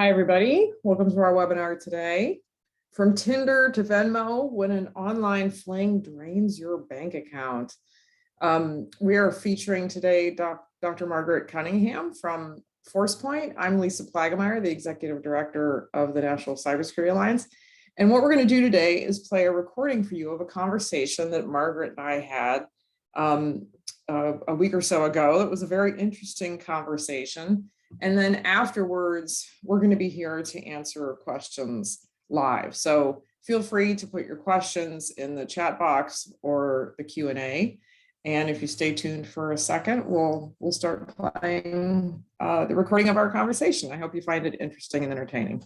Hi, everybody. Welcome to our webinar today. From Tinder to Venmo, when an online fling drains your bank account. We are featuring today Dr. Margaret Cunningham from Forcepoint. I'm Lisa Plaggemier, the Executive Director of the National Cybersecurity Alliance. And what we're going to do today is play a recording for you of a conversation that Margaret and I had a week or so ago. It was a very interesting conversation. And then afterwards, we're going to be here to answer questions live. So feel free to put your questions in the chat box or the Q&A. And if you stay tuned for a second, we'll start playing the recording of our conversation. I hope you find it interesting and entertaining.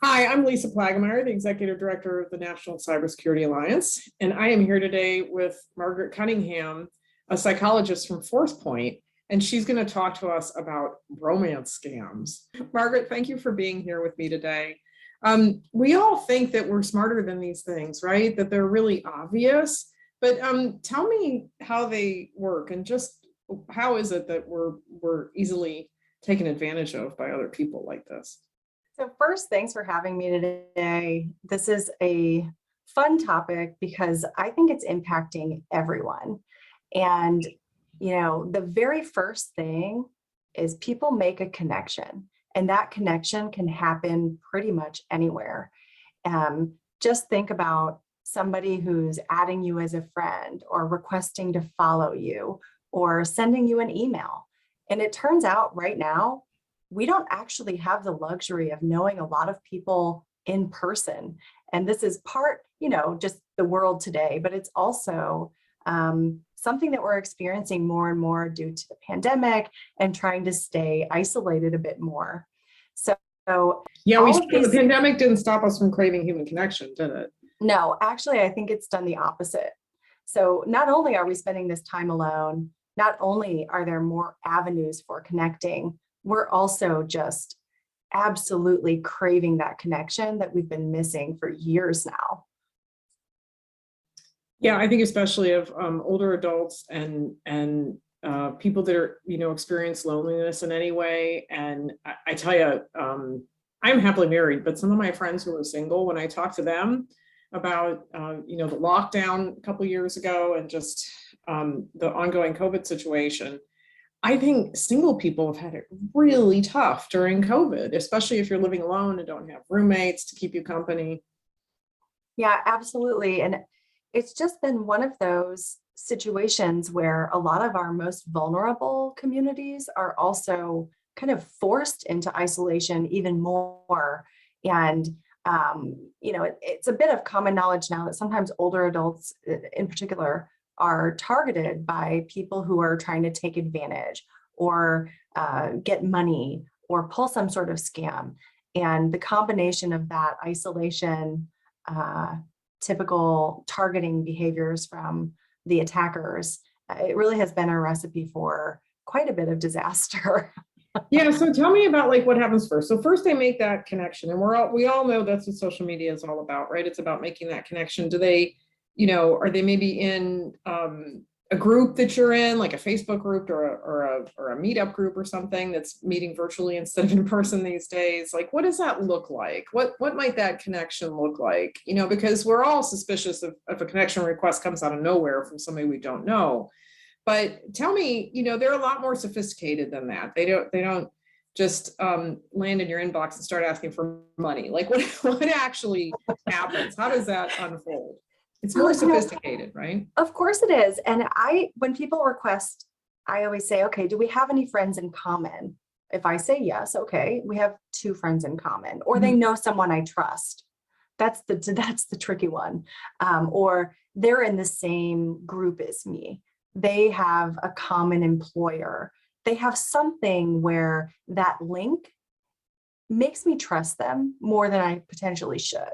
Hi, I'm Lisa Plaggemier, the Executive Director of the National Cybersecurity Alliance, and I am here today with Margaret Cunningham, a psychologist from Forcepoint, and she's going to talk to us about romance scams. Margaret, thank you for being here with me today. We all think that we're smarter than these things, right? That they're really obvious, but tell me how they work and just how is it that we're easily taken advantage of by other people like this? So first, thanks for having me today. This is a fun topic because I think it's impacting everyone. And, you know, the very first thing is people make a connection, and that connection can happen pretty much anywhere. Just think about somebody who's adding you as a friend or requesting to follow you or sending you an email. And it turns out right now, we don't actually have the luxury of knowing a lot of people in person. And this is part, you know, just the world today, but it's also something that we're experiencing more and more due to the pandemic and trying to stay isolated a bit more. So yeah, the pandemic didn't stop us from craving human connection, did it? No, actually, I think it's done the opposite. So not only are we spending this time alone, not only are there more avenues for connecting, we're also just absolutely craving that connection that we've been missing for years now. Yeah, I think especially of older adults and people that are, you know, experience loneliness in any way. And I tell you, I'm happily married, but some of my friends who are single, when I talk to them about, you know, the lockdown a couple of years ago and just the ongoing COVID situation, I think single people have had it really tough during COVID, especially if you're living alone and don't have roommates to keep you company. Yeah, absolutely. And it's just been one of those situations where a lot of our most vulnerable communities are also kind of forced into isolation even more. And, you know, it's a bit of common knowledge now that sometimes older adults in particular are targeted by people who are trying to take advantage or get money or pull some sort of scam. And the combination of that isolation, typical targeting behaviors from the attackers, it really has been a recipe for quite a bit of disaster. Yeah, so tell me about like what happens first. So first they make that connection, and we all know that's what social media is all about, right? It's about making that connection. Do they, you know, are they maybe in a group that you're in, like a Facebook group or a meetup group or something that's meeting virtually instead of in person these days? Like, what does that look like? What might that connection look like? You know, because we're all suspicious of if a connection request comes out of nowhere from somebody we don't know. But tell me, you know, they're a lot more sophisticated than that. They don't just land in your inbox and start asking for money. Like what actually happens? How does that unfold? It's more sophisticated, right? Of course it is. And when people request, I always say, okay, do we have any friends in common? If I say yes, okay, we have 2 friends in common, or they know someone I trust. That's the tricky one. Or they're in the same group as me. They have a common employer. They have something where that link makes me trust them more than I potentially should.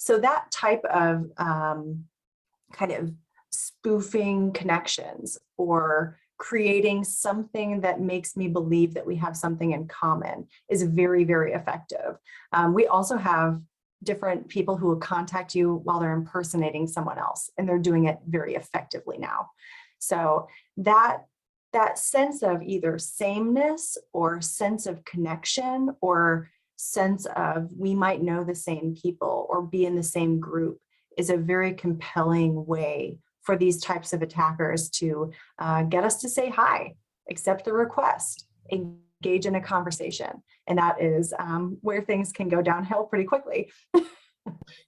So that type of kind of spoofing connections or creating something that makes me believe that we have something in common is very, very effective. We also have different people who will contact you while they're impersonating someone else, and they're doing it very effectively now. So that sense of either sameness or sense of connection or sense of we might know the same people or be in the same group is a very compelling way for these types of attackers to get us to say hi, accept the request, engage in a conversation. And that is where things can go downhill pretty quickly.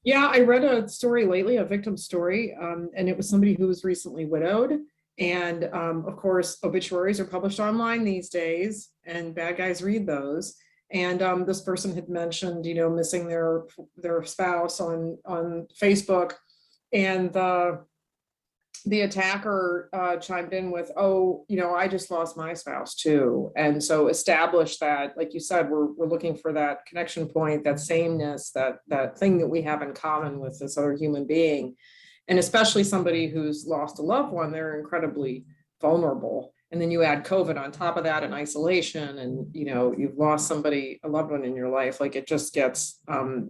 Yeah, I read a story lately, a victim story, and it was somebody who was recently widowed. And of course, obituaries are published online these days, and bad guys read those. And this person had mentioned, missing their spouse on Facebook, and the attacker chimed in with, oh, I just lost my spouse too. And so establish that, like you said, we're looking for that connection point, that sameness, that thing that we have in common with this other human being. And especially somebody who's lost a loved one, they're incredibly vulnerable. And then you add COVID on top of that and isolation, and you've lost somebody, a loved one in your life. Like it just gets,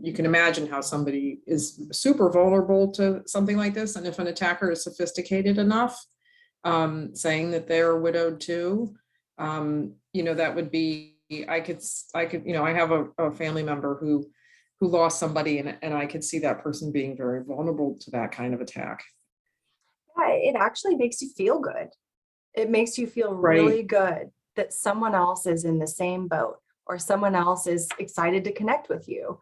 you can imagine how somebody is super vulnerable to something like this. And if an attacker is sophisticated enough, saying that they're widowed too, that would be, I could, I have a family member who lost somebody, and I could see that person being very vulnerable to that kind of attack. Yeah, it actually makes you feel good. It makes you feel really Right. good that someone else is in the same boat, or someone else is excited to connect with you.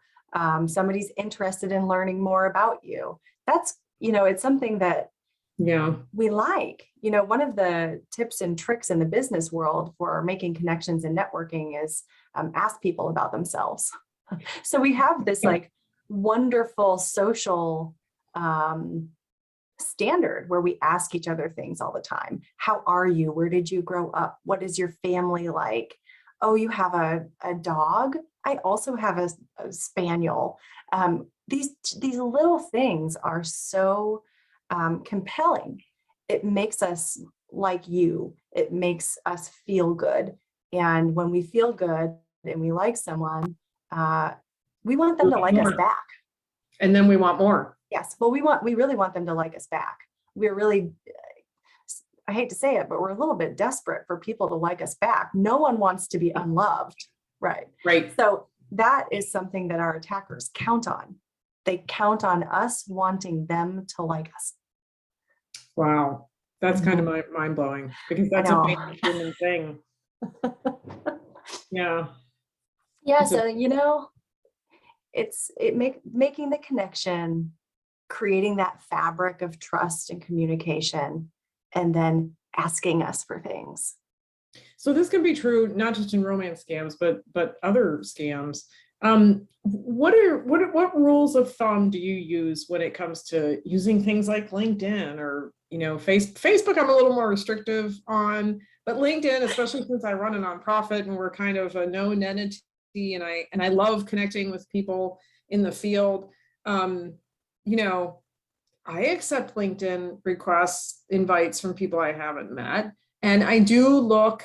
Somebody's interested in learning more about you. That's, it's something that Yeah. we like. One of the tips and tricks in the business world for making connections and networking is ask people about themselves. So we have this like wonderful social standard where we ask each other things all the time. How are you? Where did you grow up? What is your family like? Oh, you have a dog? I also have a spaniel. These little things are so compelling. It makes us like you. It makes us feel good. And when we feel good and we like someone, we want them to like us back. And then we want more. Yes. Well, we really want them to like us back. We're really, I hate to say it, but we're a little bit desperate for people to like us back. No one wants to be unloved. Right. Right. So that is something that our attackers count on. They count on us wanting them to like us. Wow. That's kind of mind blowing, because that's a basic human thing. Yeah. Yeah. So, making the connection, creating that fabric of trust and communication, and then asking us for things. So this can be true not just in romance scams, but other scams. What rules of thumb do you use when it comes to using things like LinkedIn or Facebook? I'm a little more restrictive on, but LinkedIn, especially since I run a nonprofit and we're kind of a known entity, and I love connecting with people in the field. I accept LinkedIn requests, invites from people I haven't met. And I do look,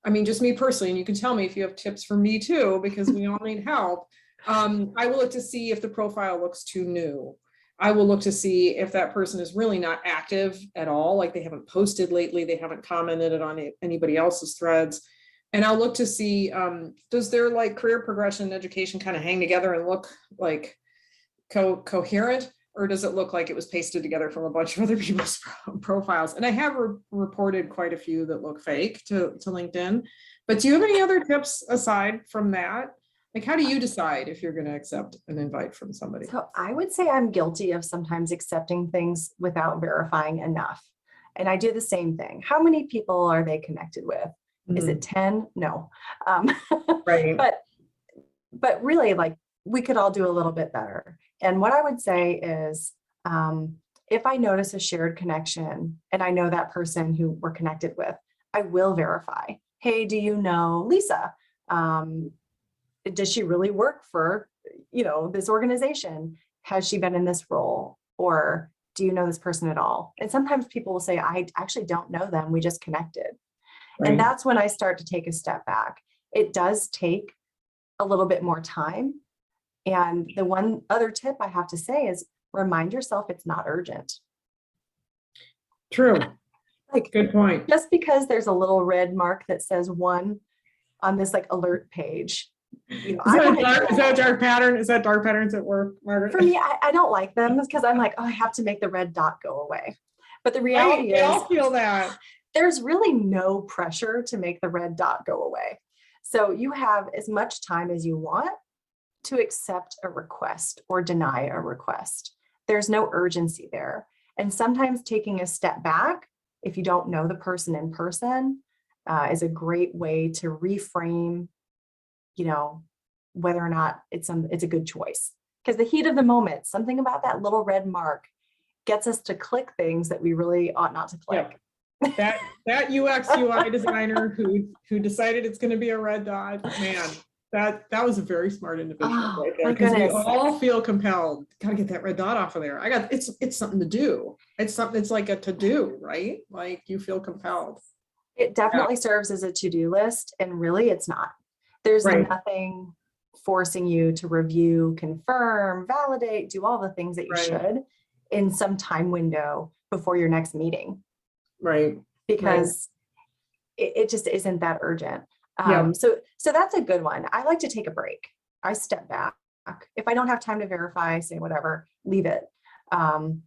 just me personally, and you can tell me if you have tips for me too, because we all need help. I will look to see if the profile looks too new. I will look to see if that person is really not active at all, like they haven't posted lately, they haven't commented on anybody else's threads. And I'll look to see, does their like career progression and education kind of hang together and look like coherent? Or does it look like it was pasted together from a bunch of other people's profiles? And I have reported quite a few that look fake to LinkedIn. But do you have any other tips aside from that? Like, how do you decide if you're going to accept an invite from somebody? So I would say I'm guilty of sometimes accepting things without verifying enough. And I do the same thing. How many people are they connected with? Is it 10? No. Right. But really, like, we could all do a little bit better. And what I would say is, if I notice a shared connection and I know that person who we're connected with, I will verify. Hey, do you know Lisa? Does she really work for, this organization? Has she been in this role? Or do you know this person at all? And sometimes people will say, I actually don't know them. We just connected. Right. And that's when I start to take a step back. It does take a little bit more time. And the one other tip I have to say is remind yourself it's not urgent. True. Like, good point. Just because there's a little red mark that says 1 on this like alert page. Is that a dark pattern? Is that dark patterns at work, Margaret? For me, I don't like them because I'm like, oh, I have to make the red dot go away. But the reality is, we all feel that. There's really no pressure to make the red dot go away. So you have as much time as you want to accept a request or deny a request. There's no urgency there. And sometimes taking a step back, if you don't know the person in person, is a great way to reframe, whether or not it's a good choice. Because the heat of the moment, something about that little red mark gets us to click things that we really ought not to click. Yeah. That UX UI designer who decided it's going to be a red dot, man, that was a very smart individual right there, because we all feel compelled. Gotta get that red dot off of there. It's something to do. It's like a to-do, right? Like you feel compelled. It definitely serves as a to-do list, and really it's not. There's nothing forcing you to review, confirm, validate, do all the things that you should in some time window before your next meeting. Right. Because it just isn't that urgent. So that's a good one. I like to take a break. I step back. If I don't have time to verify, say whatever, leave it. And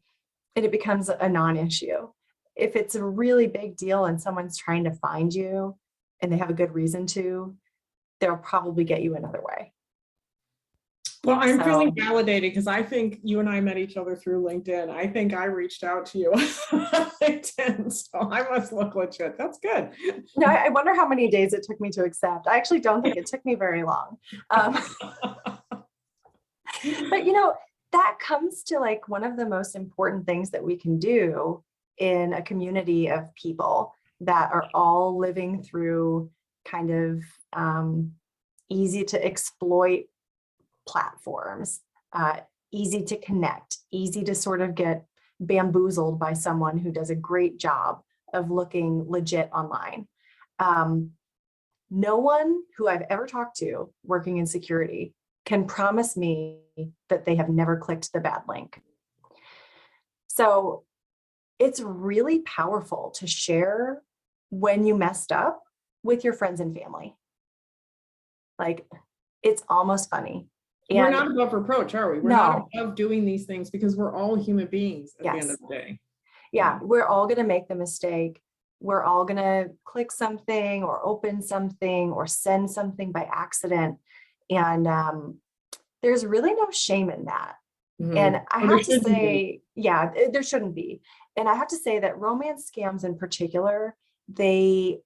it becomes a non-issue. If it's a really big deal and someone's trying to find you and they have a good reason to, they'll probably get you another way. Well, I'm feeling validated because I think you and I met each other through LinkedIn. I think I reached out to you on LinkedIn, so I must look legit. That's good. No, I wonder how many days it took me to accept. I actually don't think it took me very long. But that comes to like one of the most important things that we can do in a community of people that are all living through kind of easy to exploit platforms, easy to connect, easy to sort of get bamboozled by someone who does a great job of looking legit online. No one who I've ever talked to working in security can promise me that they have never clicked the bad link. So it's really powerful to share when you messed up with your friends and family. Like, it's almost funny. And we're not above reproach, are we? We're not above doing these things because we're all human beings at the end of the day. Yeah, we're all going to make the mistake. We're all going to click something or open something or send something by accident. And there's really no shame in that. Mm-hmm. And I have to say, there shouldn't be. And I have to say that romance scams in particular, there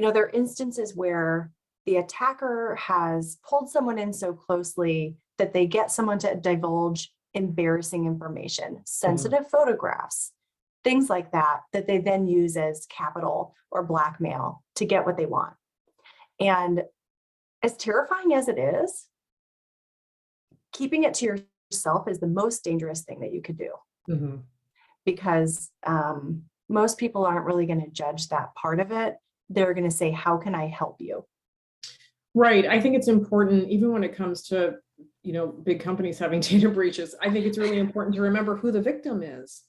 are instances where the attacker has pulled someone in so closely that they get someone to divulge embarrassing information, sensitive photographs, things like that they then use as capital or blackmail to get what they want. And as terrifying as it is, keeping it to yourself is the most dangerous thing that you could do. Mm-hmm. Because most people aren't really going to judge that part of it. They're going to say, how can I help you? Right. I think it's important, even when it comes to, big companies having data breaches, I think it's really important to remember who the victim is,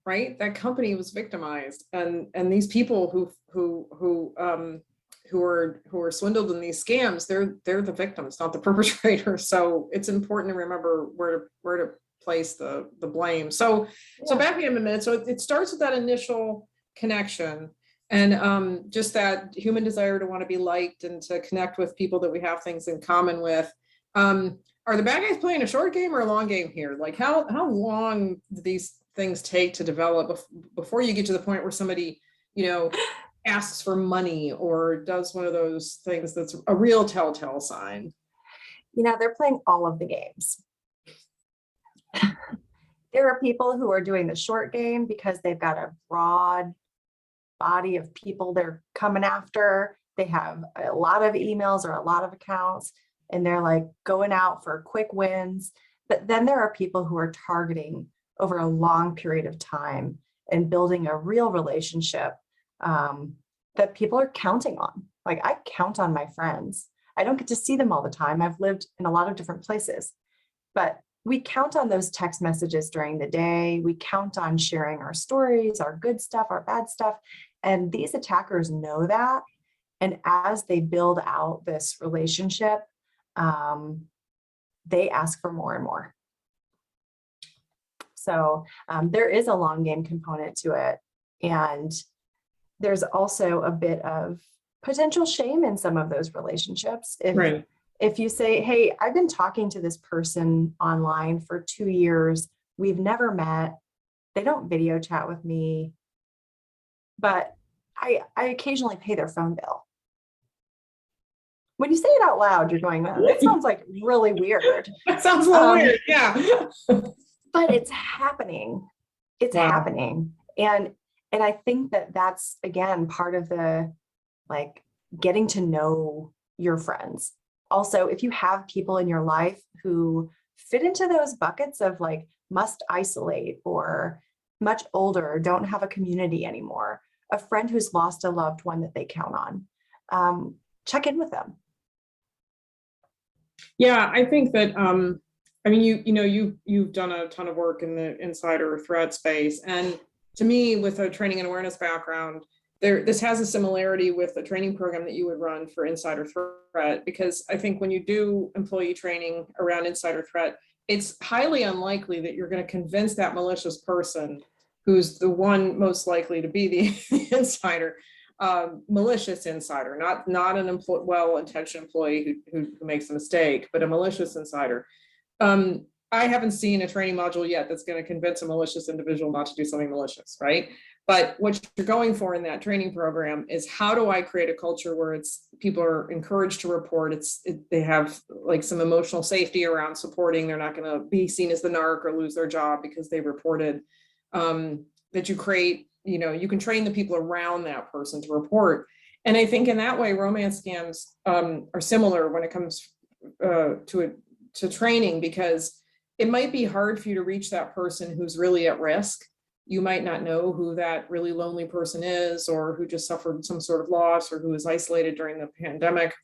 right? That company was victimized, and these people who are swindled in these scams, they're the victims, not the perpetrators. So it's important to remember where to place the blame. So back in a minute. So it starts with that initial connection. And just that human desire to want to be liked and to connect with people that we have things in common with. Are the bad guys playing a short game or a long game here? Like how long do these things take to develop before you get to the point where somebody, asks for money or does one of those things that's a real telltale sign? They're playing all of the games. There are people who are doing the short game because they've got a broad body of people they're coming after. They have a lot of emails or a lot of accounts, and they're like going out for quick wins. But then there are people who are targeting over a long period of time and building a real relationship that people are counting on. Like, I count on my friends. I don't get to see them all the time. I've lived in a lot of different places, but we count on those text messages during the day. We count on sharing our stories, our good stuff, our bad stuff. And these attackers know that. And as they build out this relationship, they ask for more and more. So there is a long game component to it. And there's also a bit of potential shame in some of those relationships. If you say, hey, I've been talking to this person online for 2 years, we've never met, they don't video chat with me, but I occasionally pay their phone bill. When you say it out loud, you're going, oh, that sounds like really weird. That sounds a little weird, yeah. But it's happening. It's happening. And I think that that's, again, part of the, like, getting to know your friends. Also, if you have people in your life who fit into those buckets of like must isolate or much older, don't have a community anymore, a friend who's lost a loved one that they count on, check in with them. Yeah, I think that, I mean, you've done a ton of work in the insider threat space. And to me, with a training and awareness background, this has a similarity with a training program that you would run for insider threat, because I think when you do employee training around insider threat, it's highly unlikely that you're going to convince that malicious person, who's the one most likely to be the insider, malicious insider, not an well-intentioned employee who makes a mistake, but a malicious insider. I haven't seen a training module yet that's going to convince a malicious individual not to do something malicious, right? But what you're going for in that training program is, how do I create a culture where people are encouraged to report? They have like some emotional safety around supporting. They're not going to be seen as the narc or lose their job because they reported. That you create, you can train the people around that person to report. And I think in that way, romance scams are similar when it comes to training, because it might be hard for you to reach that person who's really at risk. You might not know who that really lonely person is, or who just suffered some sort of loss, or who was isolated during the pandemic.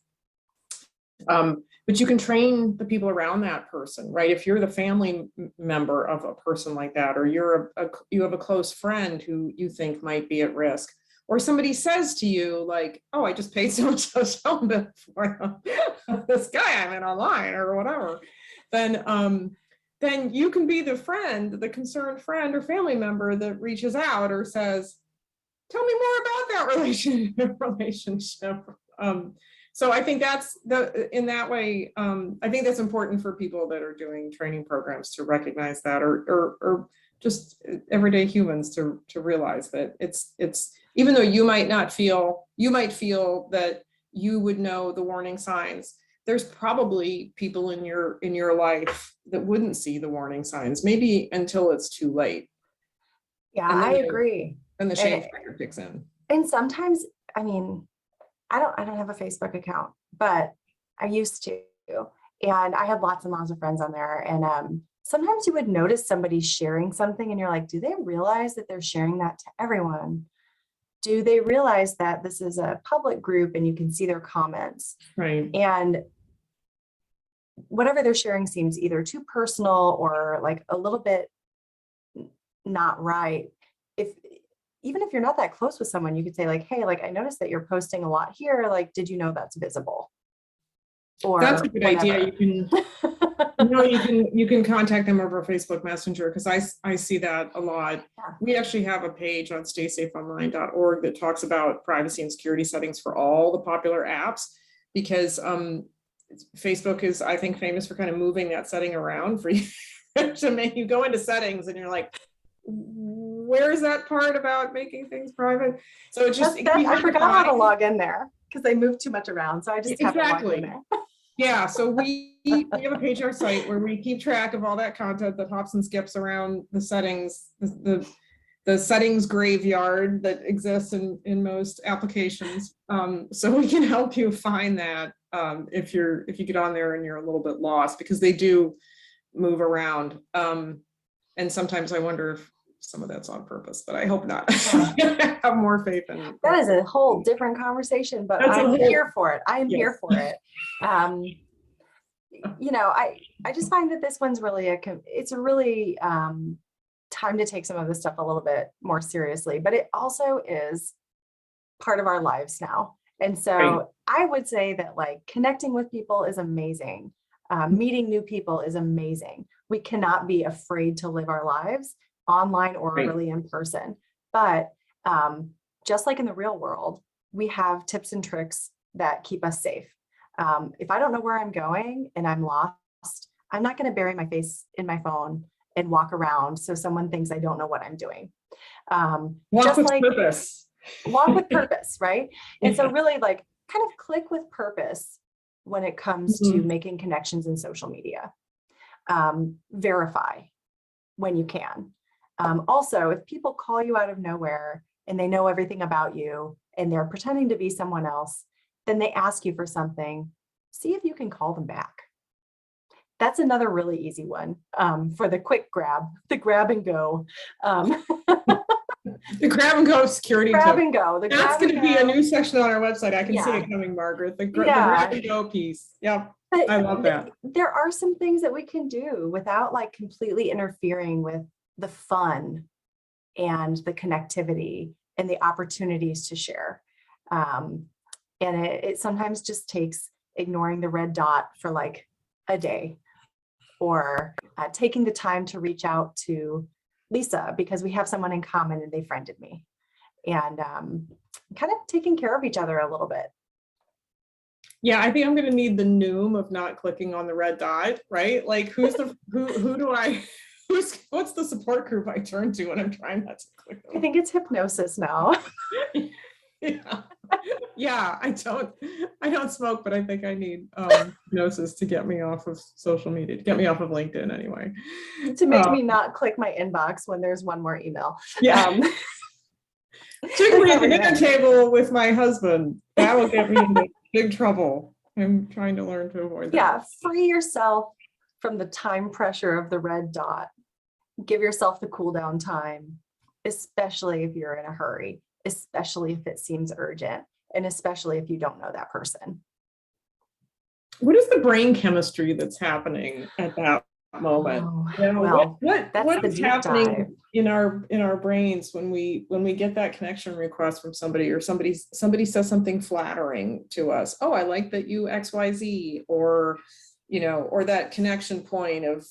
But you can train the people around that person, right? If you're the family member of a person like that, or you have a close friend who you think might be at risk, or somebody says to you like, oh, I just paid so much phone bill for this guy I met online or whatever, then you can be the friend, the concerned friend or family member that reaches out or says, tell me more about that relationship. So I think in that way, I think that's important for people that are doing training programs to recognize that, or just everyday humans to realize that it's even though you might feel that you would know the warning signs, there's probably people in your life that wouldn't see the warning signs, maybe until it's too late. Yeah, I agree. And the shame factor kicks in. And sometimes, I mean, I don't have a Facebook account, but I used to, and I had lots and lots of friends on there. And sometimes you would notice somebody sharing something and you're like, do they realize that they're sharing that to everyone? Do they realize that this is a public group and you can see their comments? Right. And whatever they're sharing seems either too personal or like a little bit not right. Even if you're not that close with someone, you could say like, hey, like, I noticed that you're posting a lot here. Like, did you know that's visible? Or that's a good idea. You can contact them over Facebook Messenger, because I see that a lot. Yeah. We actually have a page on StaySafeOnline.org that talks about privacy and security settings for all the popular apps, because Facebook is, I think, famous for kind of moving that setting around for you to make you go into settings and you're like, where's that part about making things private? So it just, I forgot how to log in there because they moved too much around. So I just have to log in there. Yeah, so we have a page on our site where we keep track of all that content that hops and skips around the settings, the settings graveyard that exists in most applications. So we can help you find that if you get on there and you're a little bit lost, because they do move around. And sometimes I wonder if some of that's on purpose, but I hope not. I have more faith in that is a whole different conversation, but I'm here for it. I am here for it. I just find that this one's really it's a really time to take some of this stuff a little bit more seriously, but it also is part of our lives now. And so I would say that like connecting with people is amazing. Meeting new people is amazing. We cannot be afraid to live our lives online or really in person. But just like in the real world, we have tips and tricks that keep us safe. If I don't know where I'm going and I'm lost, I'm not going to bury my face in my phone and walk around so someone thinks I don't know what I'm doing. Walk with purpose. Walk with purpose, right? And so really like kind of click with purpose when it comes to making connections in social media. Verify when you can. Also, if people call you out of nowhere and they know everything about you and they're pretending to be someone else, then they ask you for something, see if you can call them back. That's another really easy one for the quick grab, the grab and go. The grab and go security. Grab and go. That's going to be a new section on our website. I can see it coming, Margaret. The grab and go piece. Yeah, I love that. There are some things that we can do without like completely interfering with the fun and the connectivity and the opportunities to share. And it sometimes just takes ignoring the red dot for like a day, or taking the time to reach out to Lisa because we have someone in common and they friended me, and kind of taking care of each other a little bit. Yeah, I think I'm going to need the Noom of not clicking on the red dot, right? Like who's the what's the support group I turn to when I'm trying not to click on? I think it's hypnosis now. Yeah, I don't smoke, but I think I need hypnosis to get me off of social media, to get me off of LinkedIn anyway. To make me not click my inbox when there's one more email. Yeah. Particularly at the dinner table with my husband. That will get me into big trouble. I'm trying to learn to avoid that. Yeah, free yourself from the time pressure of the red dot. Give yourself the cool down time, especially if you're in a hurry, especially if it seems urgent, and especially if you don't know that person. What is the brain chemistry that's happening at that moment? What is happening in our brains when we get that connection request from somebody, or somebody says something flattering to us? Oh, I like that you XYZ, or or that connection point of,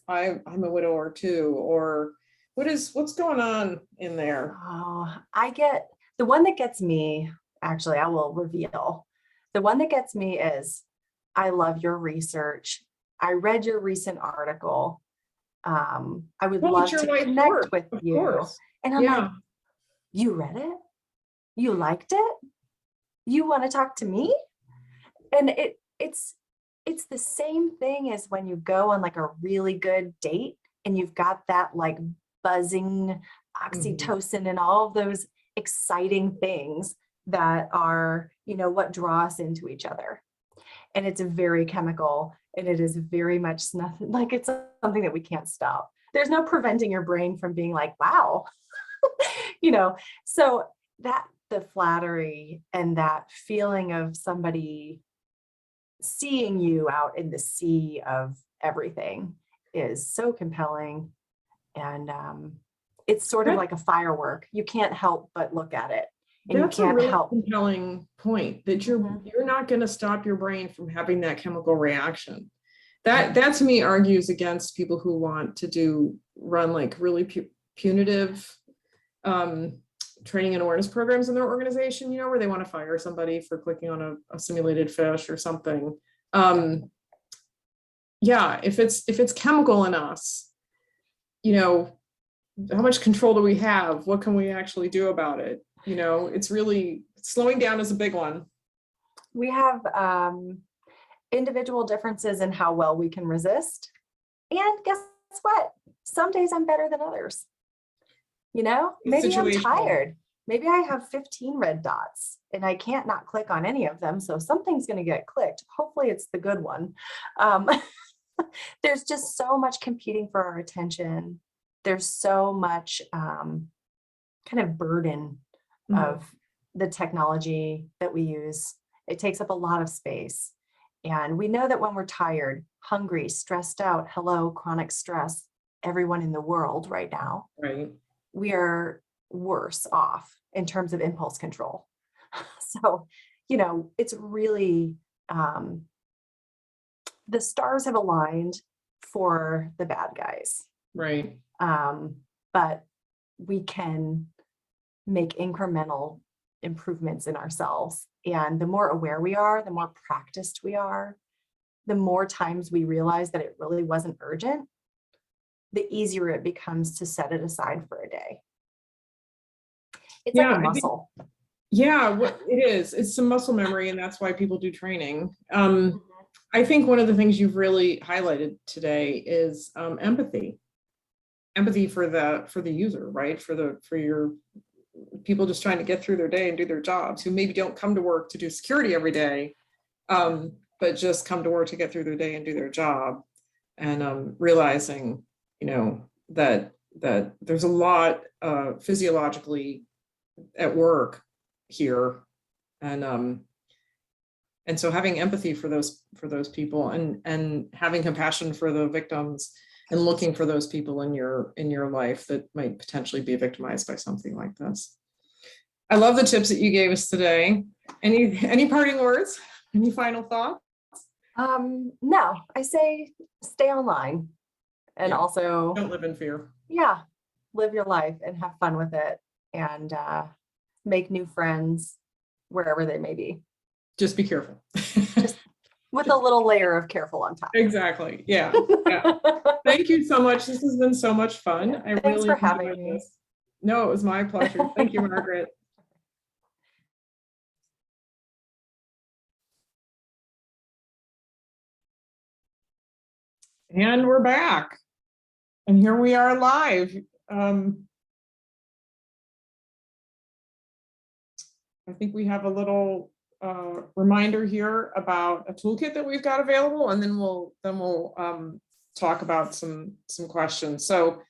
I'm a widower too, or what's going on in there? Oh, I get the one that gets me, actually, I will reveal. The one that gets me is, I love your research. I read your recent article. I would love to connect with you. And I'm like, you read it? You liked it? You want to talk to me? And it's the same thing as when you go on like a really good date and you've got that like buzzing oxytocin and all of those exciting things that are, what draw us into each other. And it's very chemical, and it is very much nothing, like it's something that we can't stop. There's no preventing your brain from being like, wow, so that the flattery and that feeling of somebody seeing you out in the sea of everything is so compelling. And it's sort of like a firework. You can't help but look at it. And that's you can't a really help. Compelling point, that you're not going to stop your brain from having that chemical reaction. That to me argues against people who want to run like really punitive training and awareness programs in their organization, where they want to fire somebody for clicking on a simulated fish or something. If it's chemical in us, how much control do we have? What can we actually do about it? It's really, slowing down is a big one. We have individual differences in how well we can resist. And guess what? Some days I'm better than others. Maybe I'm tired. Maybe I have 15 red dots and I can't not click on any of them. So something's going to get clicked. Hopefully it's the good one. There's just so much competing for our attention there's so much kind of burden of the technology that we use. It takes up a lot of space. And we know that when we're tired, hungry, stressed out, hello, chronic stress, everyone in the world right now, Right. we are worse off in terms of impulse control. So, you know, it's really, the stars have aligned for the bad guys. Right. But we can make incremental improvements in ourselves. And the more aware we are, the more practiced we are, the more times we realize that it really wasn't urgent, the easier it becomes to set it aside for a day. It's like a muscle. It is. It's some muscle memory, and that's why people do training. I think one of the things you've really highlighted today is empathy for the user, right? For your people just trying to get through their day and do their jobs, who maybe don't come to work to do security every day, but just come to work to get through their day and do their job, and realizing, you know, that there's a lot physiologically at work here, and so having empathy for those people, and having compassion for the victims, and looking for those people in your life that might potentially be victimized by something like this. I love the tips that you gave us today. Any parting words? Any final thoughts? No, I say stay online, and also don't live in fear. Yeah, live your life and have fun with it, and make new friends wherever they may be. Just be careful. Just with a little layer of careful on top. Exactly. Yeah. Thank you so much. This has been so much fun. Thanks for having me. This. No, it was my pleasure. Thank you, Margaret. And we're back. And here we are live. I think we have a little reminder here about a toolkit that we've got available, and then we'll talk about some questions. So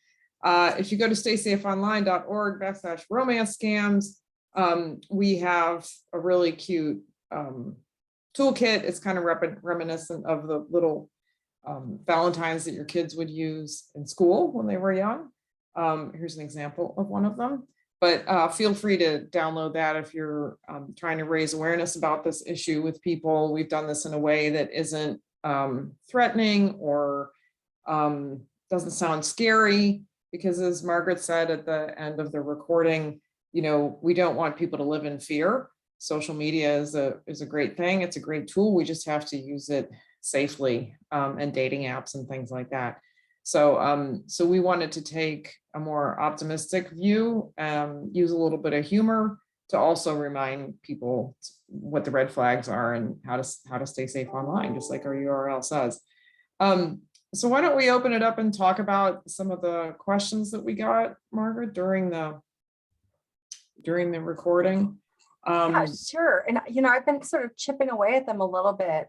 if you go to StaySafeOnline.org/romance scams, we have a really cute toolkit. It's kind of reminiscent of the little Valentines that your kids would use in school when they were young. Here's an example of one of them. But feel free to download that if you're trying to raise awareness about this issue with people. We've done this in a way that isn't threatening or doesn't sound scary, because as Margaret said at the end of the recording, you know, we don't want people to live in fear. Social media is a great thing. It's a great tool. We just have to use it safely, and dating apps and things like that. So we wanted to take a more optimistic view, use a little bit of humor to also remind people what the red flags are and how to stay safe online, just like our URL says. So why don't we open it up and talk about some of the questions that we got, Margaret, during the recording? Yeah, sure. And, you know, I've been sort of chipping away at them a little bit.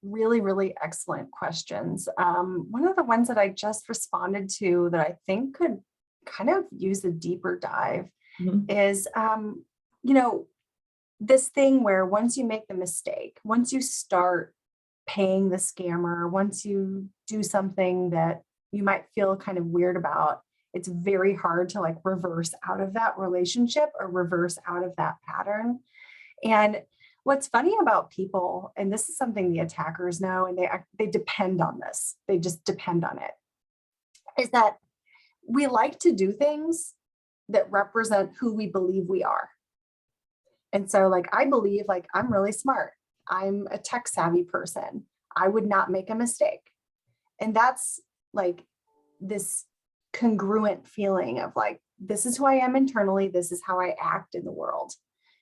Really, really excellent questions. One of the ones that I just responded to that I think could kind of use a deeper dive is, you know, this thing where once you make the mistake, once you start paying the scammer, once you do something that you might feel kind of weird about, it's very hard to like reverse out of that relationship or reverse out of that pattern. And what's funny about people, and this is something the attackers know, and they depend on this, they just depend on it, is that we like to do things that represent who we believe we are. And so like, I believe like I'm really smart. I'm a tech savvy person. I would not make a mistake. And that's like this congruent feeling of like, this is who I am internally, this is how I act in the world.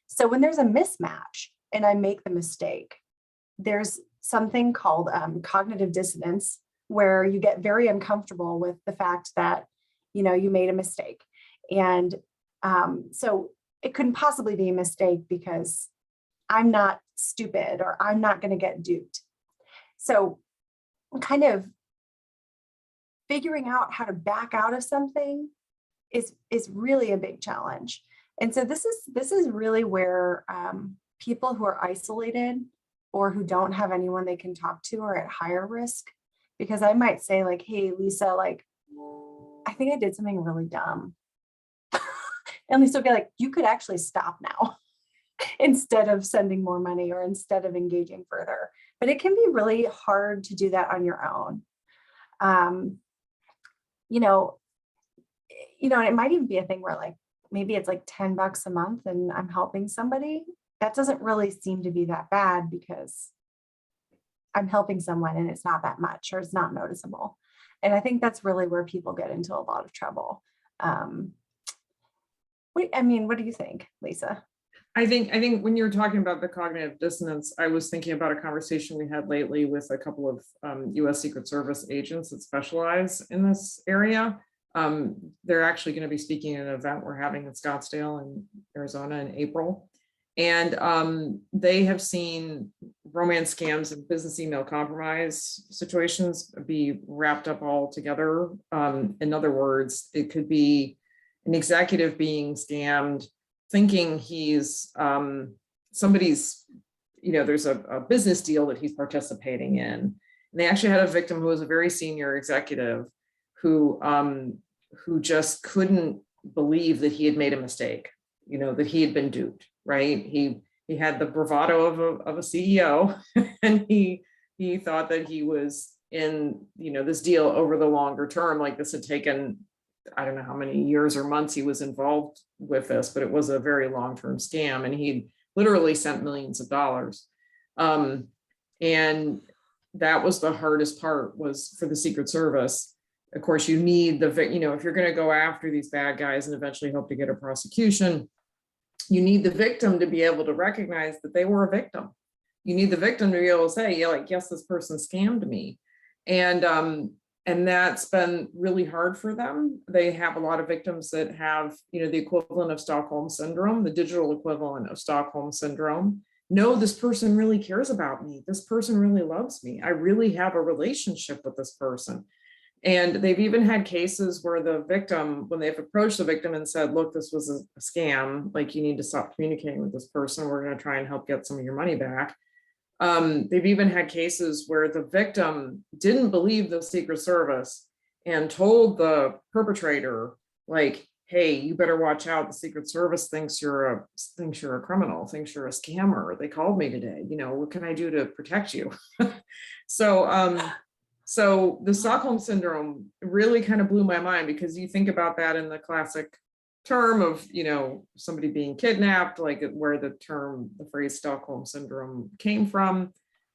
So when there's a mismatch and I make the mistake, there's something called cognitive dissonance, where you get very uncomfortable with the fact that, you know, you made a mistake. And so it couldn't possibly be a mistake because I'm not stupid or I'm not going to get duped. So kind of figuring out how to back out of something is really a big challenge. And so this is really where people who are isolated or who don't have anyone they can talk to are at higher risk. Because I might say like, hey, Lisa, like, I think I did something really dumb. And Lisa will be like, you could actually stop now instead of sending more money or instead of engaging further. But it can be really hard to do that on your own. You know, and it might even be a thing where like, maybe it's like $10 a month and I'm helping somebody. That doesn't really seem to be that bad because I'm helping someone and it's not that much or it's not noticeable. And I think that's really where people get into a lot of trouble. What do you think, Lisa? I think when you're talking about the cognitive dissonance, I was thinking about a conversation we had lately with a couple of US Secret Service agents that specialize in this area. They're actually going to be speaking at an event we're having in Scottsdale in Arizona in April. And they have seen romance scams and business email compromise situations be wrapped up all together. In other words, it could be an executive being scammed, thinking he's somebody's, there's a business deal that he's participating in. And they actually had a victim who was a very senior executive who just couldn't believe that he had made a mistake, that he had been duped, right? He had the bravado of a CEO and he thought that he was in, this deal over the longer term, like this had taken, I don't know how many years or months he was involved with this, but it was a very long-term scam and he literally sent millions of dollars. And that was the hardest part, was for the Secret Service. Of course, you need if you're going to go after these bad guys and eventually hope to get a prosecution, you need the victim to be able to recognize that they were a victim. You need the victim to be able to say, yeah, like, yes, this person scammed me. And that's been really hard for them. They have a lot of victims that have, the equivalent of Stockholm Syndrome, the digital equivalent of Stockholm Syndrome. No, this person really cares about me. This person really loves me. I really have a relationship with this person. And they've even had cases where the victim, when they've approached the victim and said, look, this was a scam, like you need to stop communicating with this person. We're going to try and help get some of your money back. They've even had cases where the victim didn't believe the Secret Service and told the perpetrator, like, hey, you better watch out. The Secret Service thinks you're a criminal, thinks you're a scammer. They called me today. What can I do to protect you? So the Stockholm Syndrome really kind of blew my mind, because you think about that in the classic term of, somebody being kidnapped, like where the phrase Stockholm Syndrome came from.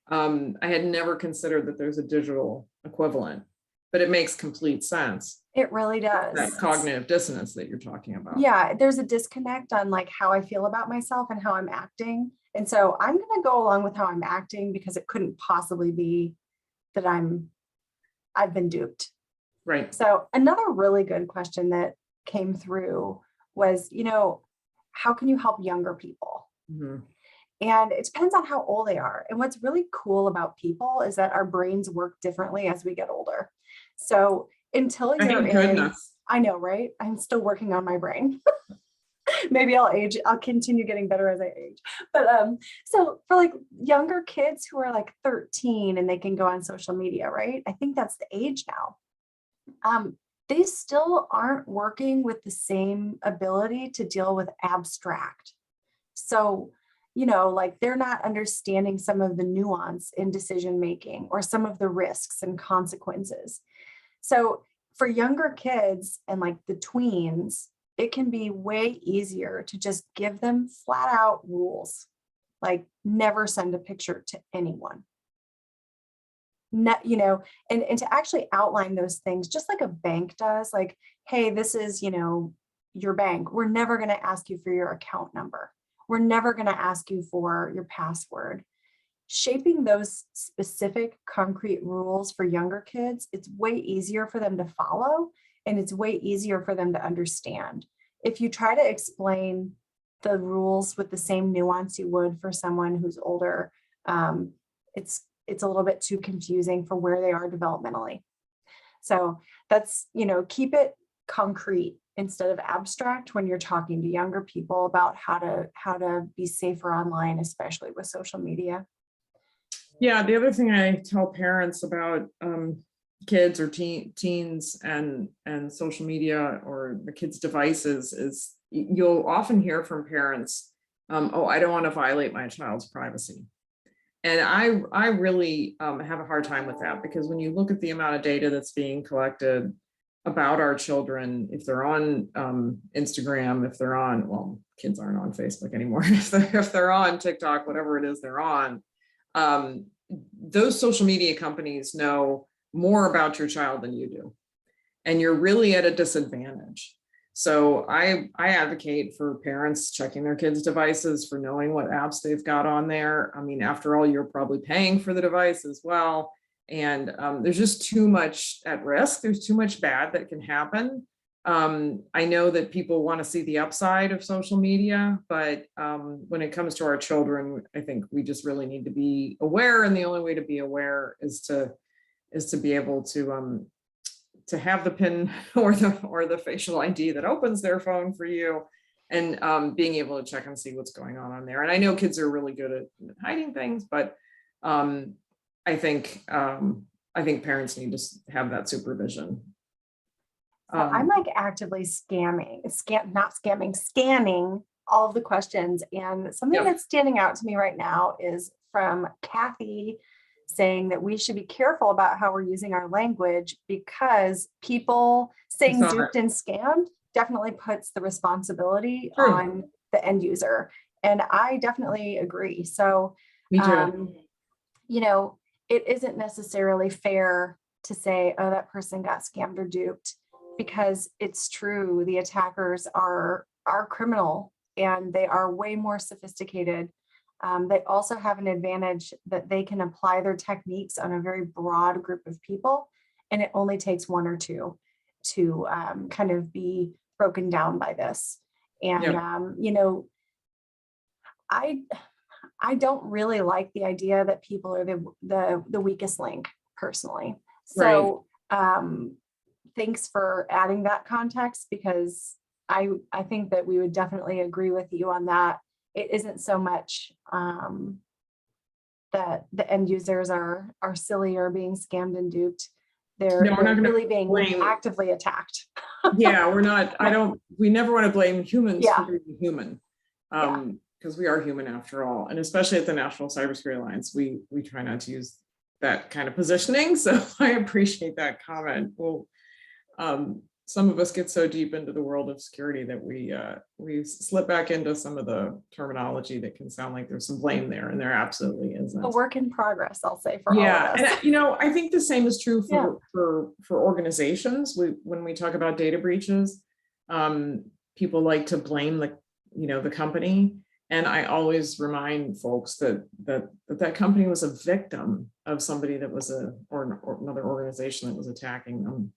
I had never considered that there's a digital equivalent, but it makes complete sense. It really does. That cognitive dissonance that you're talking about. Yeah, there's a disconnect on like how I feel about myself and how I'm acting. And so I'm going to go along with how I'm acting because it couldn't possibly be that I've been duped. Right. So another really good question that came through was, how can you help younger people? Mm-hmm. And it depends on how old they are. And what's really cool about people is that our brains work differently as we get older. So until you're goodness. I know, right? I'm still working on my brain. Maybe I'll continue getting better as I age. But so for like younger kids who are like 13 and they can go on social media, right? I think that's the age now. They still aren't working with the same ability to deal with abstract. So, like they're not understanding some of the nuance in decision making or some of the risks and consequences. So for younger kids and like the tweens, it can be way easier to just give them flat out rules, like never send a picture to anyone. And to actually outline those things, just like a bank does, like, hey, this is, your bank. We're never going to ask you for your account number. We're never going to ask you for your password. Shaping those specific concrete rules for younger kids, it's way easier for them to follow and it's way easier for them to understand. If you try to explain the rules with the same nuance you would for someone who's older, it's a little bit too confusing for where they are developmentally. So that's, keep it concrete instead of abstract when you're talking to younger people about how to be safer online, especially with social media. Yeah, the other thing I tell parents about kids or teens and social media or the kids' devices is you'll often hear from parents, oh, I don't want to violate my child's privacy. And I really have a hard time with that, because when you look at the amount of data that's being collected about our children, if they're on Instagram, if they're on, well, kids aren't on Facebook anymore, if they're on TikTok, whatever it is they're on, those social media companies know more about your child than you do. And you're really at a disadvantage. So I advocate for parents checking their kids' devices, for knowing what apps they've got on there. I mean, after all, you're probably paying for the device as well. And there's just too much at risk. There's too much bad that can happen. I know that people want to see the upside of social media, but when it comes to our children, I think we just really need to be aware. And the only way to be aware is to be able to have the PIN or the facial ID that opens their phone for you, and being able to check and see what's going on there. And I know kids are really good at hiding things, but I think parents need to have that supervision. So I'm like actively scanning all of the questions. And something that's standing out to me right now is from Kathy saying that we should be careful about how we're using our language, because people saying duped and scammed definitely puts the responsibility on the end user. And I definitely agree. So, Me too. It isn't necessarily fair to say, oh, that person got scammed or duped, because it's true. The attackers are criminal, and they are way more sophisticated. They also have an advantage that they can apply their techniques on a very broad group of people, and it only takes one or two to kind of be broken down by this. And I don't really like the idea that people are the weakest link, personally. So thanks for adding that context, because I think that we would definitely agree with you on that. It isn't so much that the end users are silly or being scammed and duped. They're really being actively attacked. Yeah, we're not. We never want to blame humans for being human, because we are human after all. And especially at the National Cybersecurity Alliance, we try not to use that kind of positioning. So I appreciate that comment. Well, some of us get so deep into the world of security that we slip back into some of the terminology that can sound like there's some blame there, and there absolutely isn't. A work in progress, I'll say, for all of us. And I think the same is true for organizations. When we talk about data breaches, people like to blame the company, and I always remind folks that company was a victim of somebody that was or another organization that was attacking them.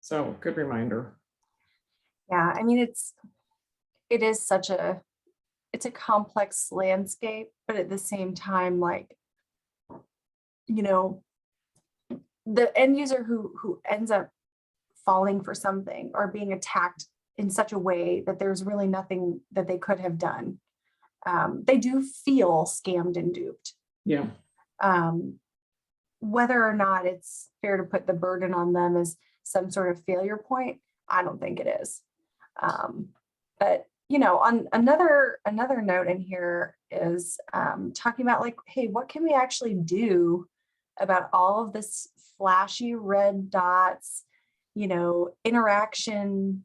So good reminder. Yeah, I mean, it is it's a complex landscape, but at the same time, the end user who ends up falling for something or being attacked in such a way that there's really nothing that they could have done, they do feel scammed and duped. Yeah. Whether or not it's fair to put the burden on them as some sort of failure point, I don't think it is. But on another note in here is talking about hey, what can we actually do about all of this flashy red dots, interaction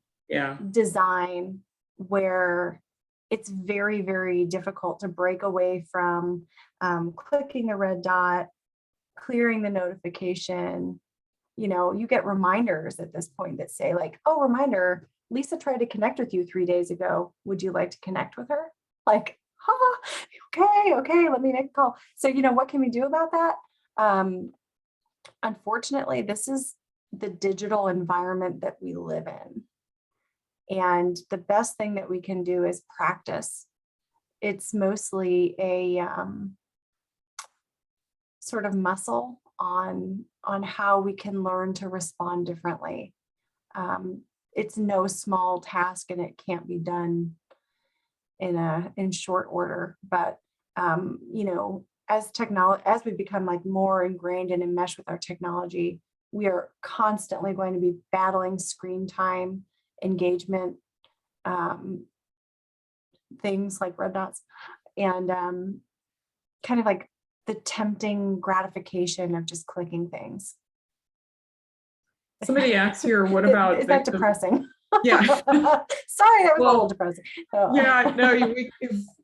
design, where it's very, very difficult to break away from clicking the red dot, clearing the notification. You get reminders at this point that say oh, reminder, Lisa tried to connect with you 3 days ago. Would you like to connect with her? Okay, let me make a call. So, what can we do about that? Unfortunately, this is the digital environment that we live in. And the best thing that we can do is practice. It's mostly a sort of muscle on how we can learn to respond differently. It's no small task, and it can't be done in short order. But you know, as we become like more ingrained and enmeshed with our technology, we are constantly going to be battling screen time, engagement, things like red dots, and kind of like the tempting gratification of just clicking things. Somebody asked here, what about is that depressing? Yeah. Sorry, that was a little depressing. Oh. Yeah, no,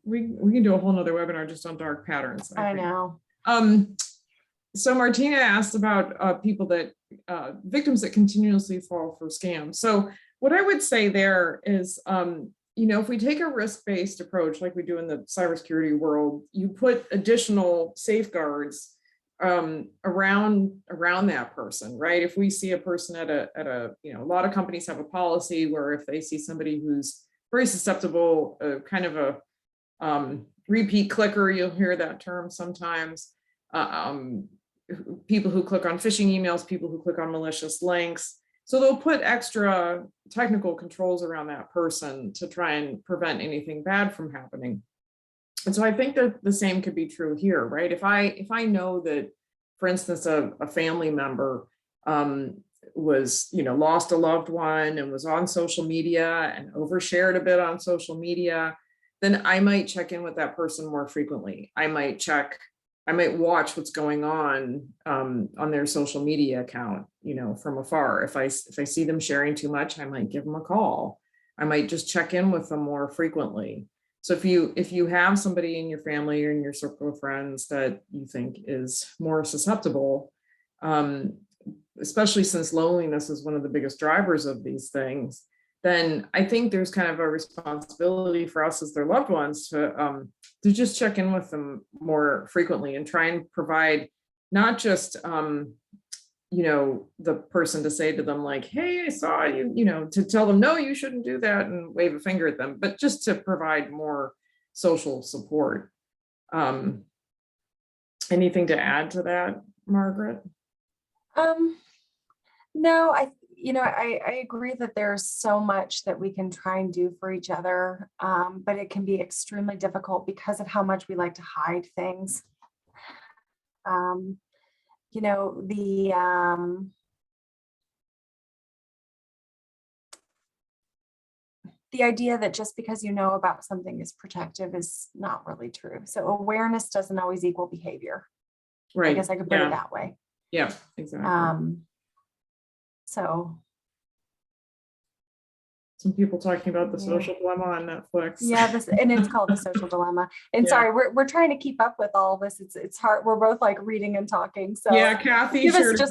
we can do a whole nother webinar just on dark patterns. I know. So Martina asked about people that victims that continuously fall for scams. So what I would say there is, you know, if we take a risk-based approach like we do in the cybersecurity world, you put additional safeguards around that person, right? If we see a person at a, you know, a lot of companies have a policy where if they see somebody who's very susceptible, kind of a repeat clicker, you'll hear that term sometimes. People who click on phishing emails, people who click on malicious links. So they'll put extra technical controls around that person to try and prevent anything bad from happening. And so I think that the same could be true here, right? If I know that, for instance, a family member was, you know, lost a loved one and was on social media and overshared a bit on social media, then I might check in with that person more frequently. I might watch what's going on their social media account, you know, from afar. If I see them sharing too much, I might give them a call. I might just check in with them more frequently. So if you have somebody in your family or in your circle of friends that you think is more susceptible, especially since loneliness is one of the biggest drivers of these things, then I think there's kind of a responsibility for us as their loved ones to just check in with them more frequently and try and provide not just, you know, the person to say to them like, hey, I saw you, you know, to tell them, no, you shouldn't do that and wave a finger at them, but just to provide more social support. Anything to add to that, Margaret? No, I agree that there's so much that we can try and do for each other, but it can be extremely difficult because of how much we like to hide things. You know, the idea that just because you know about something is protective is not really true. So awareness doesn't always equal behavior. Right. I guess I could put it that way. Yeah, exactly. So some people talking about the social dilemma on Netflix. Yeah, and it's called The Social Dilemma. And sorry, we're trying to keep up with all this. It's hard. We're both like reading and talking. So yeah, Kathy shared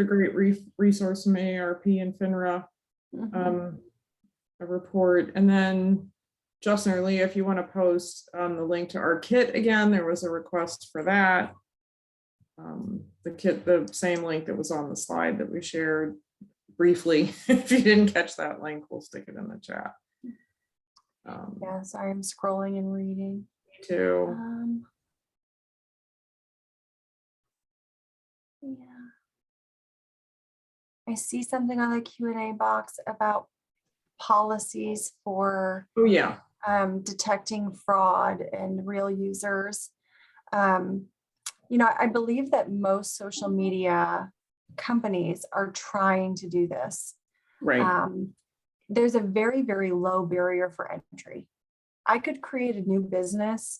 a great resource from AARP and FINRA, a report. And then Justin or Leah, if you want to post the link to our kit again, there was a request for that. The kit, the same link that was on the slide that we shared briefly. If you didn't catch that link, we'll stick it in the chat. Yeah, sorry, I'm scrolling and reading. Me too. Yeah. I see something on the Q&A box about policies for detecting fraud and real users. You know, I believe that most social media companies are trying to do this. Right. There's a very, very low barrier for entry. I could create a new business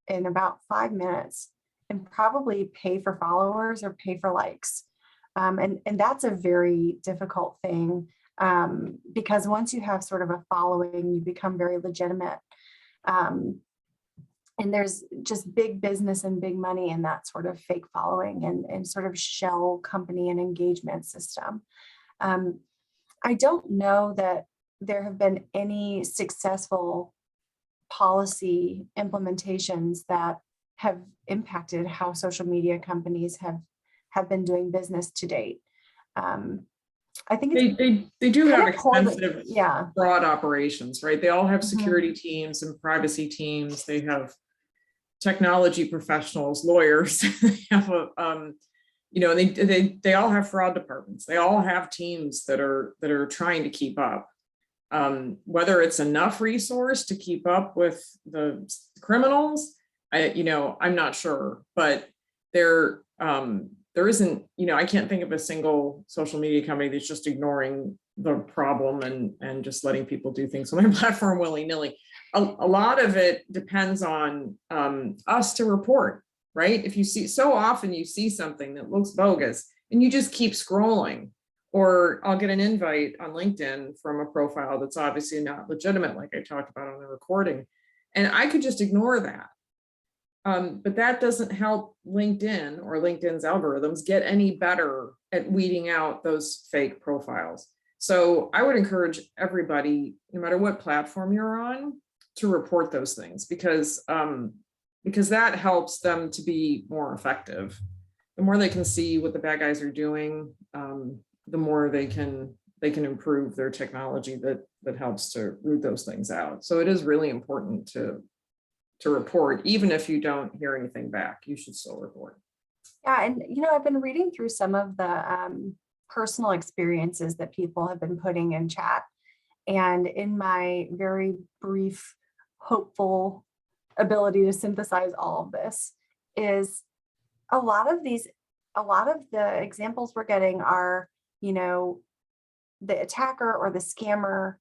in about 5 minutes and probably pay for followers or pay for likes. And that's a very difficult thing because once you have sort of a following, you become very legitimate. And there's just big business and big money in that sort of fake following and sort of shell company and engagement system. I don't know that there have been any successful policy implementations that have impacted how social media companies have been doing business to date. I think they do have extensive fraud operations, right? They all have security teams and privacy teams. They have technology professionals, lawyers, they have a, you know, they all have fraud departments. They all have teams that are trying to keep up. Whether it's enough resource to keep up with the criminals, I'm not sure, but there isn't, I can't think of a single social media company that's just ignoring the problem and just letting people do things on their platform willy-nilly. A lot of it depends on us to report, right? If you see, so often you see something that looks bogus and you just keep scrolling, or I'll get an invite on LinkedIn from a profile that's obviously not legitimate, like I talked about on the recording, and I could just ignore that. But that doesn't help LinkedIn or LinkedIn's algorithms get any better at weeding out those fake profiles. So I would encourage everybody, no matter what platform you're on, to report those things, because that helps them to be more effective. The more they can see what the bad guys are doing, the more they can improve their technology that helps to root those things out. So it is really important to report, even if you don't hear anything back, you should still report. Yeah, and I've been reading through some of the personal experiences that people have been putting in chat, and in my very brief, hopeful ability to synthesize all of this is a lot of the examples we're getting are, the attacker or the scammer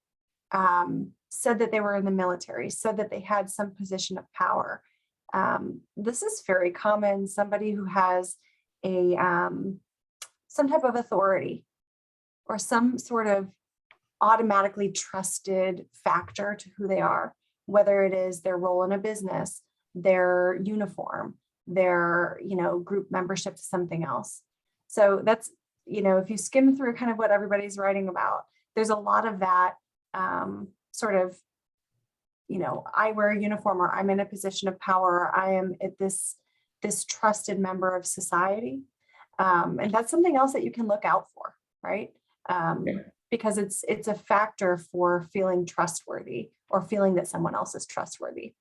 said that they were in the military, said that they had some position of power. This is very common. Somebody who has a some type of authority or some sort of automatically trusted factor to who they are, whether it is their role in a business, their uniform, their group membership to something else. So that's, if you skim through kind of what everybody's writing about, there's a lot of that sort of, I wear a uniform, or I'm in a position of power, or I am at this trusted member of society. And that's something else that you can look out for, right? Because it's a factor for feeling trustworthy, or feeling that someone else is trustworthy,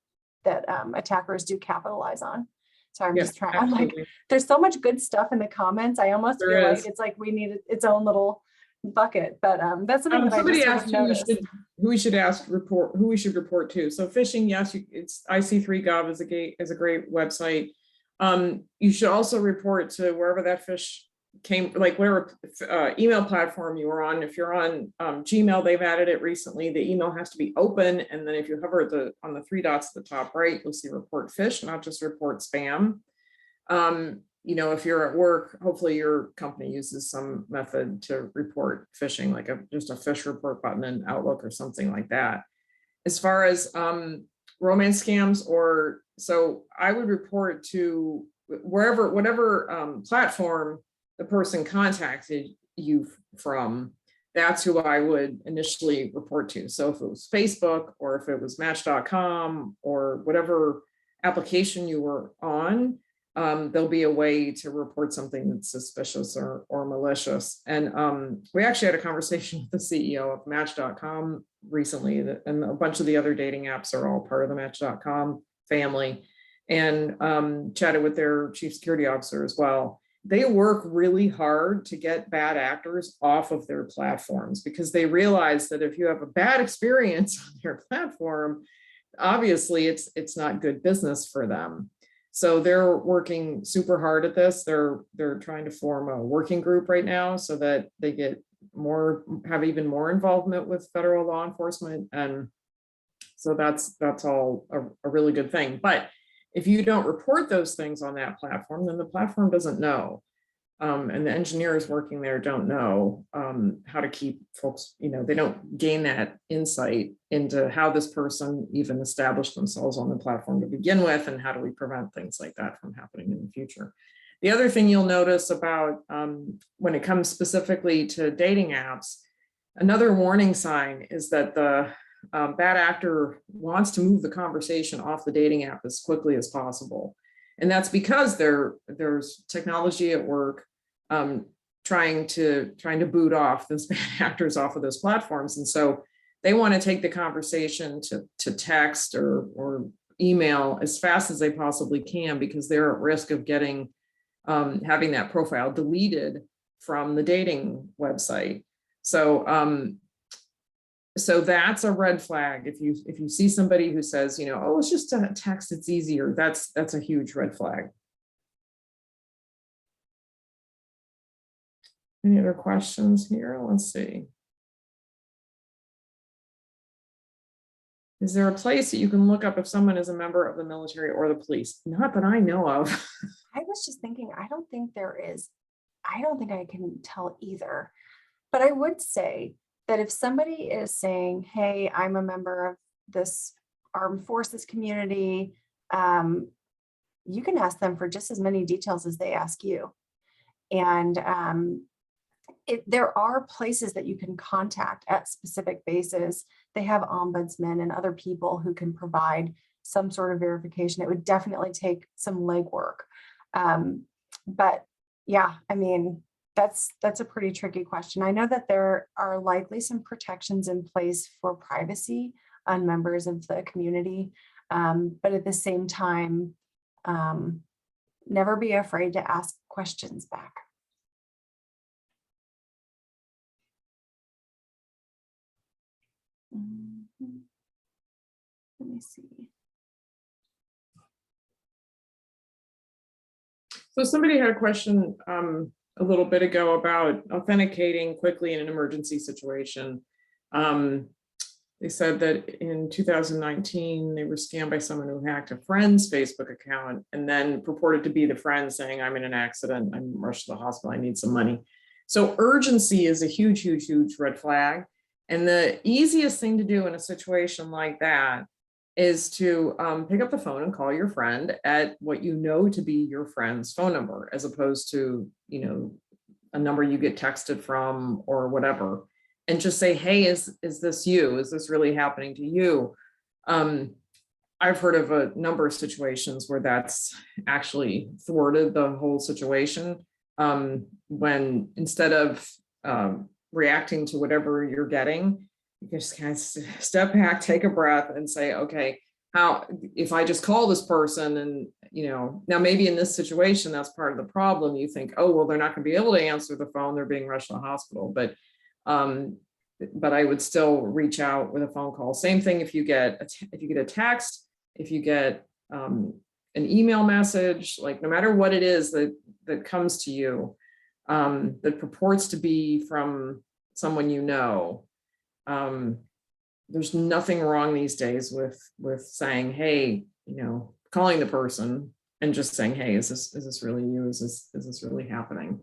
that attackers do capitalize on. So I'm just trying, absolutely. I'm like, there's so much good stuff in the comments. I almost feel like it's like we need its own little bucket, but that's something that somebody I just asked who we should report to. So phishing, yes, it's IC3Gov is a great website. You should also report to wherever that phish came, like whatever email platform you were on. If you're on Gmail, they've added it recently. The email has to be open, and then if you hover on the three dots at the top right, you'll see report phish, not just report spam. If you're at work, hopefully your company uses some method to report phishing, like just a phish report button in Outlook or something like that. As far as romance scams, so I would report to whatever platform the person contacted you from. That's who I would initially report to. So if it was Facebook, or if it was Match.com, or whatever application you were on, there'll be a way to report something that's suspicious or malicious. And we actually had a conversation with the CEO of Match.com recently, and a bunch of the other dating apps are all part of the Match.com family, and chatted with their chief security officer as well. They work really hard to get bad actors off of their platforms, because they realize that if you have a bad experience on their platform, obviously it's not good business for them. So they're working super hard at this. They're trying to form a working group right now so that they have even more involvement with federal law enforcement. And so that's all a really good thing. But if you don't report those things on that platform, then the platform doesn't know. And the engineers working there don't know how to keep folks, they don't gain that insight into how this person even established themselves on the platform to begin with, and how do we prevent things like that from happening in the future. The other thing you'll notice about when it comes specifically to dating apps, another warning sign is that the bad actor wants to move the conversation off the dating app as quickly as possible. And that's because there's technology at work trying to boot off those bad actors off of those platforms. And so they want to take the conversation to text or email as fast as they possibly can, because they're at risk of getting having that profile deleted from the dating website. So so that's a red flag. If you see somebody who says, you know, oh, it's just a text, it's easier, that's a huge red flag. Any other questions here? Let's see. Is there a place that you can look up if someone is a member of the military or the police? Not that I know of. I was just thinking, I don't think there is. I don't think I can tell either. But I would say that if somebody is saying, hey, I'm a member of this armed forces community, you can ask them for just as many details as they ask you. And there are places that you can contact at specific bases. They have ombudsmen and other people who can provide some sort of verification. It would definitely take some legwork. But yeah, I mean, that's a pretty tricky question. I know that there are likely some protections in place for privacy on members of the community. But at the same time, never be afraid to ask questions back. Let me see. So somebody had a question a little bit ago about authenticating quickly in an emergency situation. They said that in 2019, they were scammed by someone who hacked a friend's Facebook account and then purported to be the friend saying, I'm in an accident, I'm rushed to the hospital, I need some money. So urgency is a huge, huge, huge red flag. And the easiest thing to do in a situation like that is to pick up the phone and call your friend at what you know to be your friend's phone number, as opposed to, you know, a number you get texted from or whatever, and just say, hey, is this you? Is this really happening to you? I've heard of a number of situations where that's actually thwarted the whole situation, when instead of reacting to whatever you're getting, you can just kind of step back, take a breath and say, okay, how, if I just call this person and, you know, now maybe in this situation, that's part of the problem. You think, oh, well, they're not going to be able to answer the phone, they're being rushed to the hospital. But I would still reach out with a phone call. Same thing if you get a text, if you get an email message, like no matter what it is that comes to you, that purports to be from someone you know, there's nothing wrong these days with saying, hey, you know, calling the person and just saying, hey, is this really you? Is this really happening?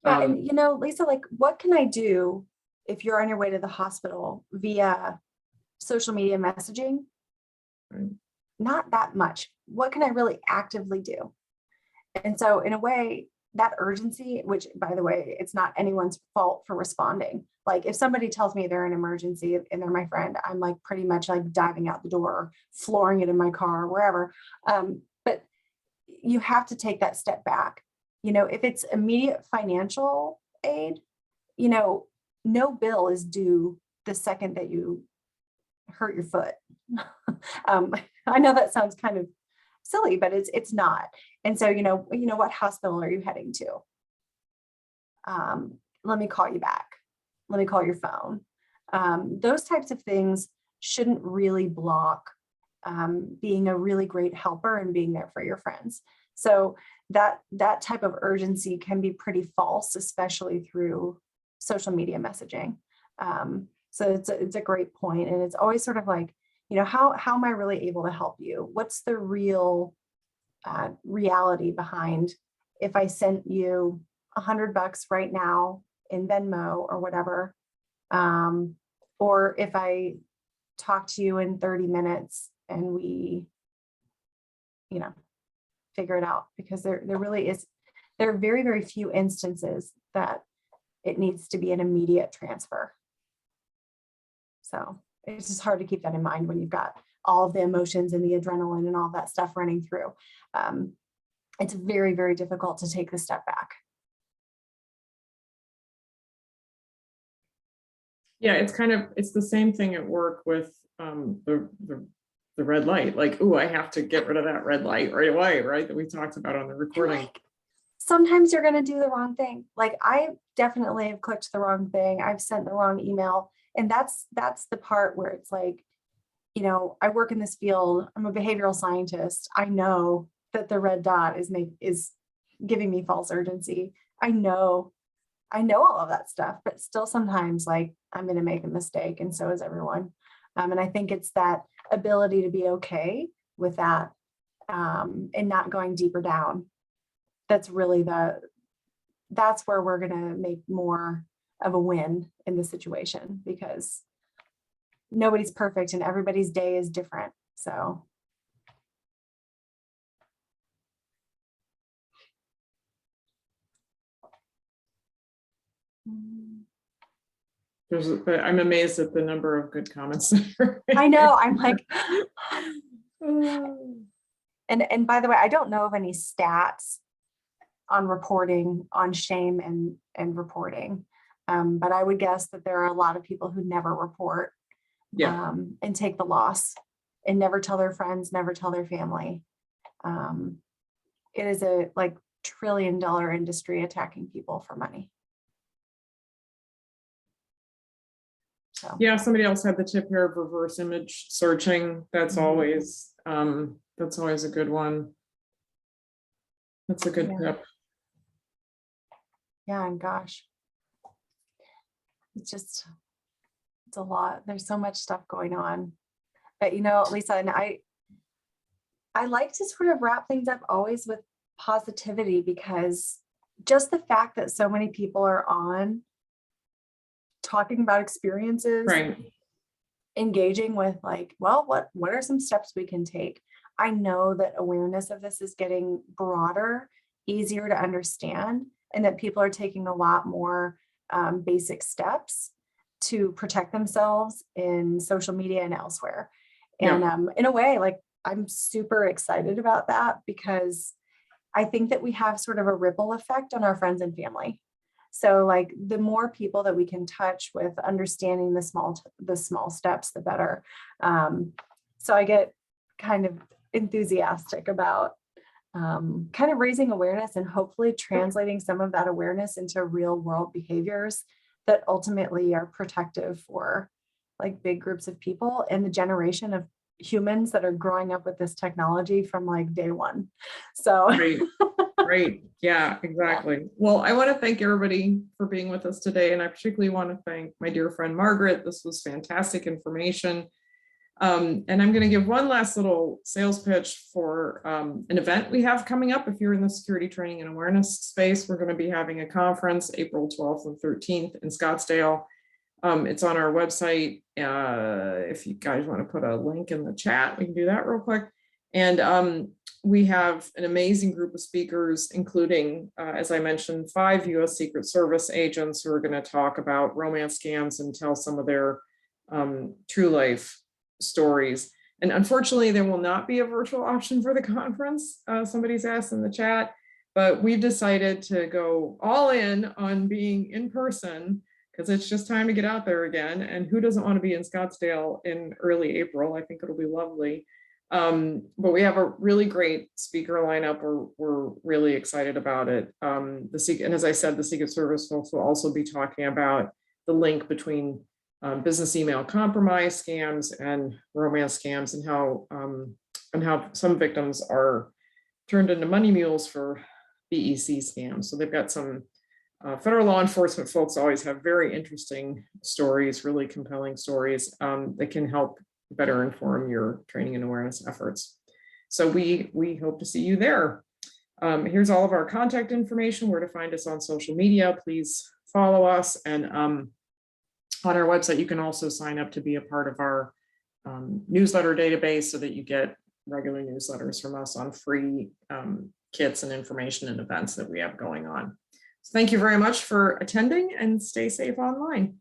Yeah, and you know, Lisa, like, what can I do if you're on your way to the hospital via social media messaging? Right. Not that much. What can I really actively do? And so in a way, that urgency, which by the way, it's not anyone's fault for responding. Like if somebody tells me they're in an emergency and they're my friend, I'm like pretty much like diving out the door, flooring it in my car, wherever. But you have to take that step back. You know, if it's immediate financial aid, you know, no bill is due the second that you hurt your foot. I know that sounds kind of silly, but it's not. And so, you know, what hospital are you heading to? Let me call you back. Let me call your phone. Those types of things shouldn't really block being a really great helper and being there for your friends. So that type of urgency can be pretty false, especially through social media messaging. So it's a great point. And it's always sort of like, you know, how am I really able to help you? What's the real reality behind if I sent you $100 right now in Venmo or whatever, or if I talk to you in 30 minutes and we, you know, figure it out, because there are very, very few instances that it needs to be an immediate transfer. So it's just hard to keep that in mind when you've got all of the emotions and the adrenaline and all that stuff running through. It's very, very difficult to take the step back. Yeah, it's the same thing at work with the the red light, like, ooh, I have to get rid of that red light right away, right? That we talked about on the recording. Like, sometimes you're going to do the wrong thing. Like, I definitely have clicked the wrong thing. I've sent the wrong email. And that's the part where it's like, you know, I work in this field. I'm a behavioral scientist. I know that the red dot is giving me false urgency. I know all of that stuff, but still sometimes like I'm going to make a mistake, and so is everyone. And I think it's that ability to be okay with that, and not going deeper down. That's really that's where we're going to make more of a win in this situation, because nobody's perfect and everybody's day is different. So. I'm amazed at the number of good comments. I know, I'm like, and by the way, I don't know of any stats on reporting on shame and reporting. But I would guess that there are a lot of people who never report, and take the loss and never tell their friends, never tell their family. It is a like $1 trillion industry attacking people for money. So. Yeah, somebody else had the tip here of reverse image searching. That's always a good one. That's a good tip. Yeah, and gosh, it's a lot. There's so much stuff going on. But you know, Lisa, and I like to sort of wrap things up always with positivity, because just the fact that so many people are on talking about experiences, right, engaging with like, well, what are some steps we can take? I know that awareness of this is getting broader, easier to understand, and that people are taking a lot more basic steps to protect themselves in social media and elsewhere. And in a way, like, I'm super excited about that, because I think that we have sort of a ripple effect on our friends and family. So like, the more people that we can touch with understanding the small steps, the better. So I get kind of enthusiastic about kind of raising awareness and hopefully translating some of that awareness into real world behaviors that ultimately are protective for like big groups of people and the generation of humans that are growing up with this technology from like day one. So Right. Yeah, exactly. Well, I want to thank everybody for being with us today. And I particularly want to thank my dear friend, Margaret. This was fantastic information. And I'm going to give one last little sales pitch for an event we have coming up. If you're in the security training and awareness space, we're going to be having a conference April 12th and 13th in Scottsdale. It's on our website. If you guys want to put a link in the chat, we can do that real quick. And we have an amazing group of speakers, including, as I mentioned, 5 U.S. Secret Service agents who are going to talk about romance scams and tell some of their true life stories. And unfortunately, there will not be a virtual option for the conference. Somebody's asked in the chat, but we've decided to go all in on being in person, because it's just time to get out there again. And who doesn't want to be in Scottsdale in early April? I think it'll be lovely. But we have a really great speaker lineup. We're really excited about it. And as I said, the Secret Service folks will also be talking about the link between business email compromise scams and romance scams, and how some victims are turned into money mules for BEC scams. So they've got some federal law enforcement folks always have very interesting stories, really compelling stories that can help better inform your training and awareness efforts. So we hope to see you there. Here's all of our contact information, where to find us on social media. Please follow us. And on our website, you can also sign up to be a part of our newsletter database, so that you get regular newsletters from us on free kits and information and events that we have going on. So thank you very much for attending, and stay safe online.